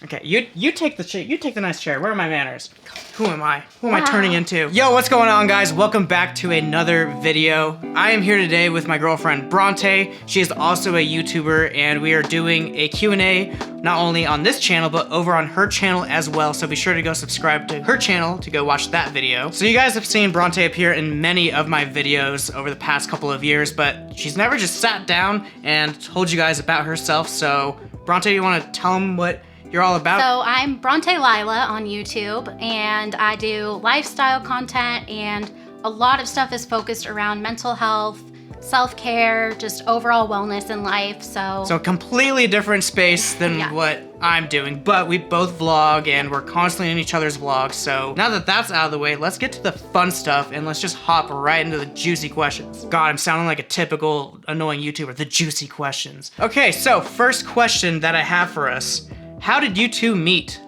Okay, you take the chair. You take the nice chair. Where are my manners? Who am I? Who am I turning into? Yo, what's going on, guys? Welcome back to another video. I am here today with my girlfriend Bronte. She is also a YouTuber, and we are doing a Q&A not only on this channel but over on her channel as well. So be sure to go subscribe to her channel to go watch that video. So you guys have seen Bronte appear in many of my videos over the past couple of years, but she's never just sat down and told you guys about herself. So Bronte, you want to tell them what you're all about? So I'm Bronte Lila on YouTube, and I do lifestyle content, and a lot of stuff is focused around mental health, self-care, just overall wellness in life. So a completely different space than what I'm doing, but we both vlog and we're constantly in each other's vlogs. So now that that's out of the way, let's get to the fun stuff and let's just hop right into the juicy questions. God, I'm sounding like a typical annoying YouTuber, the juicy questions. Okay, so first question that I have for us. How did you two meet?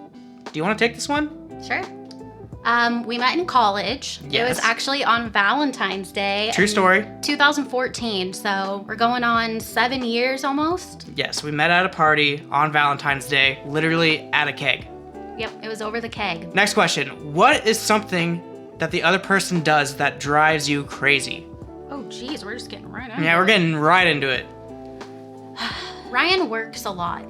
Do you want to take this one? Sure. We met in college. Yes. It was actually on Valentine's Day. True story. 2014, so we're going on 7 years almost. Yes, we met at a party on Valentine's Day, literally at a keg. Yep, it was over the keg. Next question. What is something that the other person does that drives you crazy? Oh geez, we're just getting right into it. Yeah, we're getting right into it. Ryan works a lot.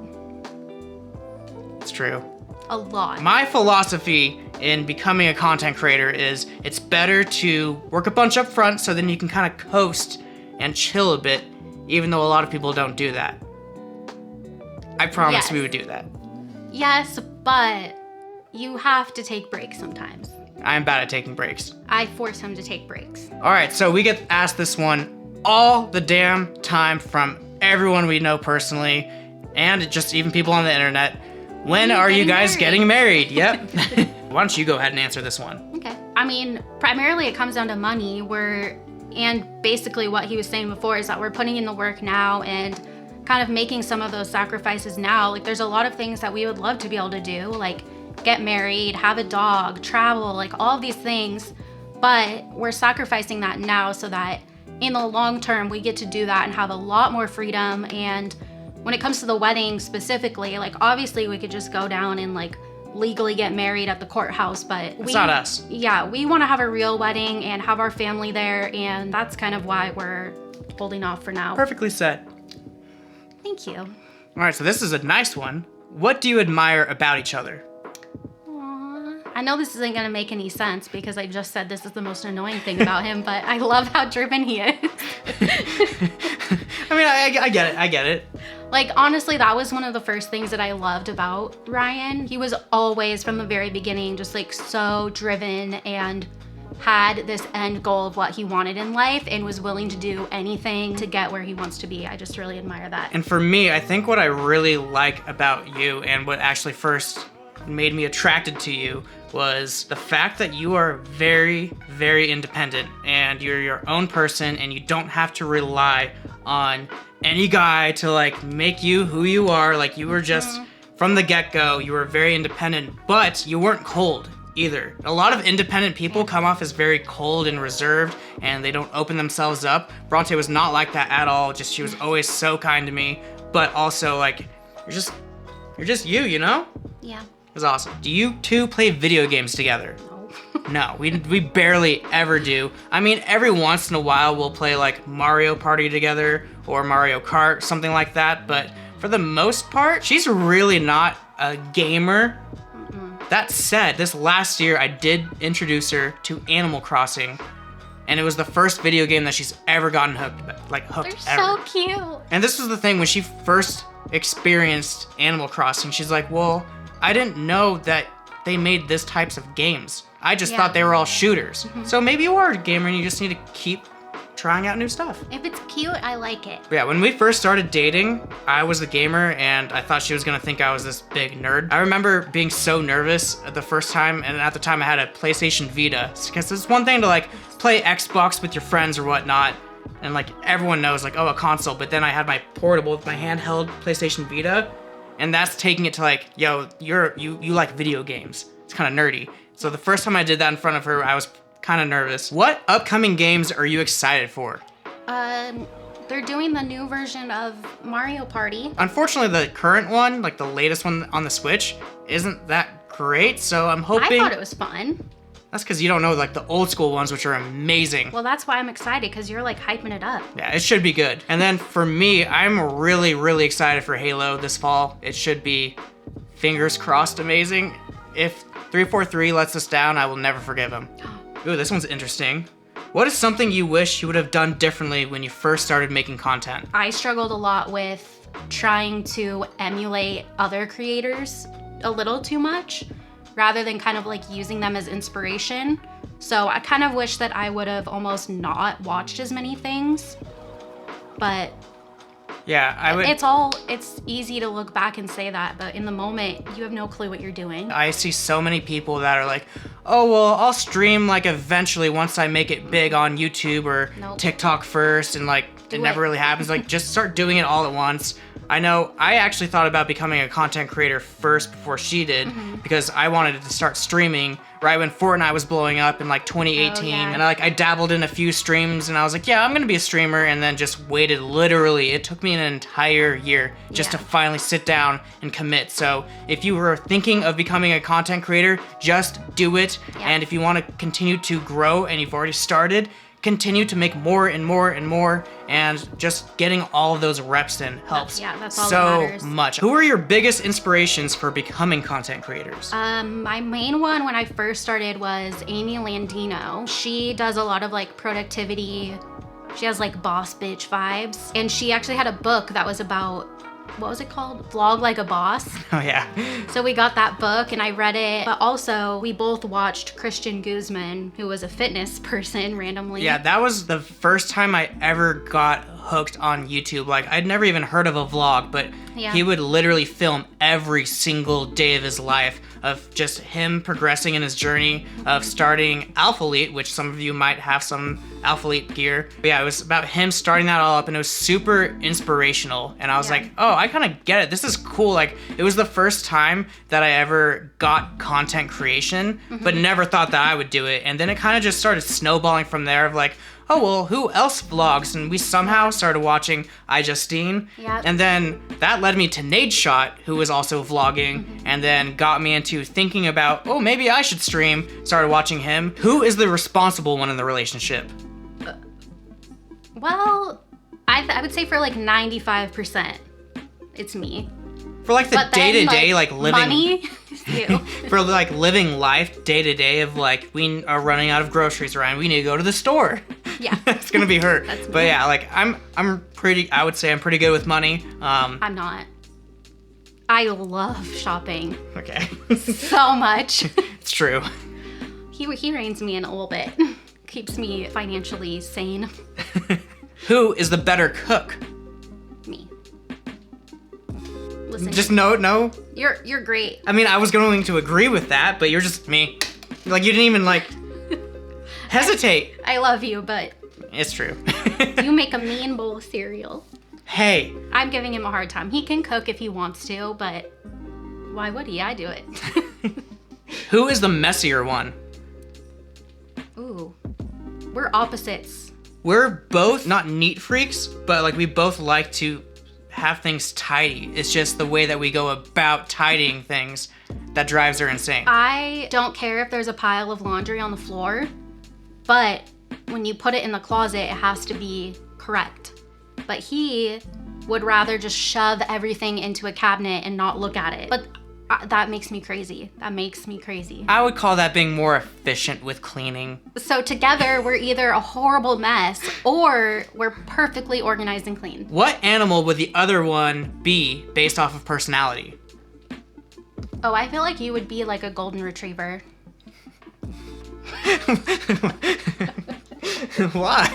It's true. A lot. My philosophy in becoming a content creator is it's better to work a bunch up front so then you can kind of coast and chill a bit, even though a lot of people don't do that. I promise we would do that. Yes, but you have to take breaks sometimes. I'm bad at taking breaks. I force him to take breaks. All right, so we get asked this one all the damn time from everyone we know personally and just even people on the internet. When are you guys getting married? Yep. Why don't you go ahead and answer this one? Okay. I mean, primarily it comes down to money. And basically what he was saying before is that we're putting in the work now and kind of making some of those sacrifices now. Like there's a lot of things that we would love to be able to do, like get married, have a dog, travel, like all of these things. But we're sacrificing that now so that in the long term, we get to do that and have a lot more freedom. And when it comes to the wedding specifically, like obviously we could just go down and like legally get married at the courthouse, but it's not us. Yeah, we want to have a real wedding and have our family there, and that's kind of why we're holding off for now. Perfectly said. Thank you. All right, so this is a nice one. What do you admire about each other? Aww. I know this isn't gonna make any sense because I just said this is the most annoying thing about him, but I love how driven he is. I mean, I get it. Like, honestly, that was one of the first things that I loved about Ryan. He was always, from the very beginning, just like so driven and had this end goal of what he wanted in life and was willing to do anything to get where he wants to be. I just really admire that. And for me, I think what I really like about you and what actually first made me attracted to you was the fact that you are very, very independent and you're your own person and you don't have to rely on any guy to like make you who you are. Like you were just from the get-go, you were very independent, but you weren't cold either. A lot of independent people come off as very cold and reserved and they don't open themselves up. Bronte was not like that at all. Just she was always so kind to me, but also like you're just you know? Yeah. It was awesome. Do you two play video games together? No, we barely ever do. I mean, every once in a while we'll play like Mario Party together or Mario Kart, something like that. But for the most part, she's really not a gamer. That said, this last year I did introduce her to Animal Crossing, and it was the first video game that she's ever gotten hooked They're ever. so cute. And this was the thing, when she first experienced Animal Crossing, she's like, well, I didn't know that they made this types of games. I just thought they were all shooters. So maybe you are a gamer and you just need to keep trying out new stuff. If it's cute, I like it. Yeah, when we first started dating, I was the gamer and I thought she was gonna think I was this big nerd. I remember being so nervous the first time, and at the time I had a PlayStation Vita, because it's one thing to like play Xbox with your friends or whatnot, and like everyone knows like, oh, a console, but then I had my portable, my handheld PlayStation Vita, and that's taking it to like, yo, you like video games. It's kind of nerdy. So the first time I did that in front of her, I was kind of nervous. What upcoming games are you excited for? They're doing the new version of Mario Party. Unfortunately, the current one, like the latest one on the Switch, isn't that great. So I'm I hoping thought it was fun. that's because you don't know like the old school ones, which are amazing. Well, that's why I'm excited, because you're like hyping it up. Yeah, it should be good. And then for me, I'm really, really excited for Halo this fall. It should be, fingers crossed, amazing. If 343 lets us down, I will never forgive him. Ooh, this one's interesting. What is something you wish you would have done differently when you first started making content? I struggled a lot with trying to emulate other creators a little too much, rather than kind of like using them as inspiration. So I kind of wish that I would have almost not watched as many things. But Yeah, I would. it's easy to look back and say that, but in the moment, you have no clue what you're doing. I see so many people that are like, oh, well, I'll stream like eventually once I make it big on YouTube or Nope. TikTok first, and like it Do never it. really happens. Like, just start doing it all at once. I know I actually thought about becoming a content creator first before she did because I wanted to start streaming right when Fortnite was blowing up in like 2018. Oh, yeah. And I dabbled in a few streams and I was like, yeah, I'm going to be a streamer, and then just waited literally. It took me an entire year just to Yeah. finally sit down and commit. So if you were thinking of becoming a content creator, just do it. Yeah. And if you want to continue to grow and you've already started, continue to make more and more and more, and just getting all of those reps in helps That's all that so matters. much. Who are your biggest inspirations for becoming content creators? My main one when I first started was Amy Landino. She does a lot of like productivity. She has like boss bitch vibes. And she actually had a book that was about, what was it called? Vlog Like a Boss. Oh yeah. So we got that book and I read it. But also we both watched Christian Guzman, who was a fitness person randomly. Yeah, that was the first time I ever got hooked on YouTube. Like, I'd never even heard of a vlog, but Yeah. he would literally film every single day of his life of just him progressing in his journey of starting Alphalete, which some of you might have some Alphalete gear. But yeah, it was about him starting that all up, and it was super inspirational. And I was Yeah. like, oh, I kind of get it. This is cool. Like, it was the first time that I ever got content creation, but never thought that I would do it. And then it kind of just started snowballing from there of like, oh, well, who else vlogs? And we somehow started watching iJustine. Yep. And then that led me to Nadeshot, who was also vlogging, and then got me into thinking about, oh, maybe I should stream. Started watching him. Who is the responsible one in the relationship? Well, I would say for like 95%, it's me. For like the But then, day-to-day, like living... Money, is you. For like living life day-to-day of like, we are running out of groceries, Ryan. We need to go to the store. Yeah. It's gonna be her. That's But me. yeah, like I'm pretty, I would say I'm pretty good with money. I'm not. I love shopping Okay. so much. It's true. He reins me in a little bit. Keeps me financially sane. Who is the better cook? Me. Listen, Just no. you're great. I mean, I was going to agree with that, but you're just me. Like, you didn't even like hesitate. I love you, but It's true. you make a mean bowl of cereal. Hey, I'm giving him a hard time. He can cook if he wants to, but why would he? I do it. who is the messier one? Ooh. We're opposites. We're both not neat freaks, but like we both like to have things tidy. It's just the way that we go about tidying things that drives her insane. I don't care if there's a pile of laundry on the floor, but when you put it in the closet, it has to be correct. But he would rather just shove everything into a cabinet and not look at it. But that makes me crazy. That makes me crazy. I would call that being more efficient with cleaning. So together, we're either a horrible mess or we're perfectly organized and clean. What animal would the other one be based off of personality? Oh, I feel like you would be like a golden retriever. Why?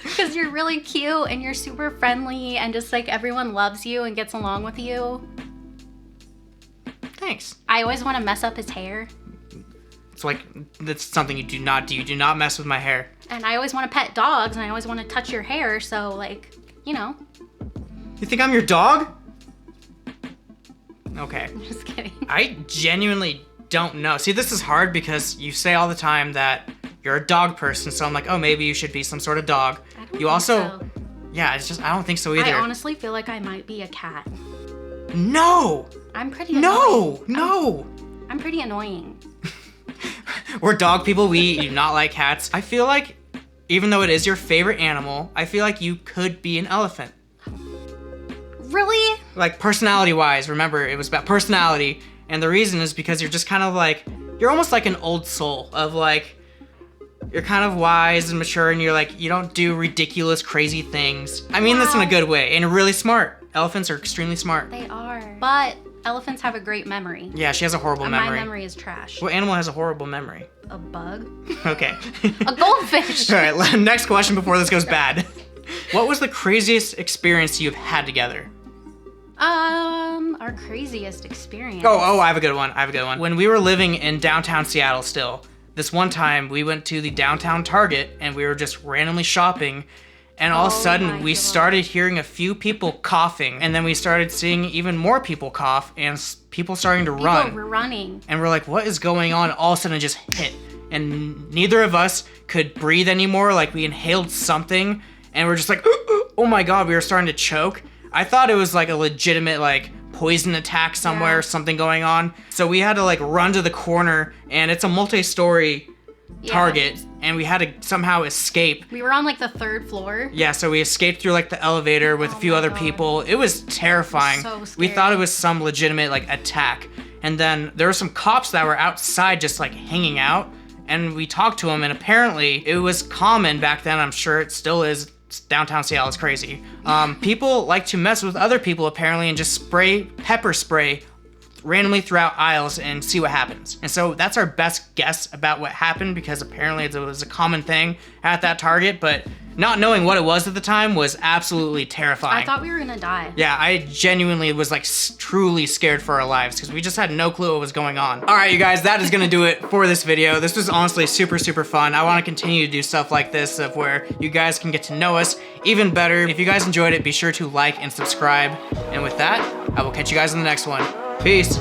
Because you're really cute and you're super friendly and just like everyone loves you and gets along with you. Thanks. I always want to mess up his hair. It's like, that's something you do not do. You do not mess with my hair. And I always want to pet dogs and I always want to touch your hair. So, like, you know, You think I'm your dog? Okay. just kidding. I genuinely don't know. See, this is hard because you say all the time that you're a dog person, so I'm like, oh, maybe you should be some sort of dog. I don't You also, So, yeah, it's just, I don't think so either. I honestly feel like I might be a cat. No! I'm pretty No! annoying. No! I'm pretty annoying. We're dog people, we do not like cats. I feel like, even though it is your favorite animal, I feel like you could be an elephant. Really? Like, personality-wise, remember, it was about personality, and the reason is because you're just kind of like, you're almost like an old soul of like, you're kind of wise and mature, and you're like, you don't do ridiculous, crazy things. I mean this in a good way, and you're really smart. Elephants are extremely smart. They are. But elephants have a great memory. Yeah, she has a horrible And memory. my memory is trash. What animal has a horrible memory? A bug? Okay. A goldfish! All right, next question before this goes bad. What was the craziest experience you've had together? Our craziest experience. Oh, I have a good one. When we were living in downtown Seattle still, this one time we went to the downtown Target and we were just randomly shopping, and all of a Oh sudden my we God. started hearing a few people coughing, and then we started seeing even more people cough and people starting to People run. were running. And we're like, what is going on? All of a sudden it just hit. And neither of us could breathe anymore. Like, we inhaled something and we're just like, oh my God, we were starting to choke. I thought it was like a legitimate like poison attack somewhere, Yeah. something going on. So we had to like run to the corner, and it's a multi-story Yeah. Target, and we had to somehow escape. We were on like the 3rd floor. Yeah, so we escaped through like the elevator with a few my other God. people. It was terrifying. So We scary. thought it was some legitimate like attack. And then there were some cops that were outside just like hanging out, and we talked to them, and apparently it was common back then, I'm sure it still is. Downtown Seattle is crazy. People like to mess with other people apparently and just pepper spray randomly throughout aisles and see what happens. And so that's our best guess about what happened, because apparently it was a common thing at that Target, but not knowing what it was at the time was absolutely terrifying. I thought we were gonna die. Yeah, I genuinely was like truly scared for our lives because we just had no clue what was going on. All right, you guys, that is gonna do it for this video. This was honestly super, super fun. I wanna continue to do stuff like this of where you guys can get to know us even better. If you guys enjoyed it, be sure to like and subscribe. And with that, I will catch you guys in the next one. Peace.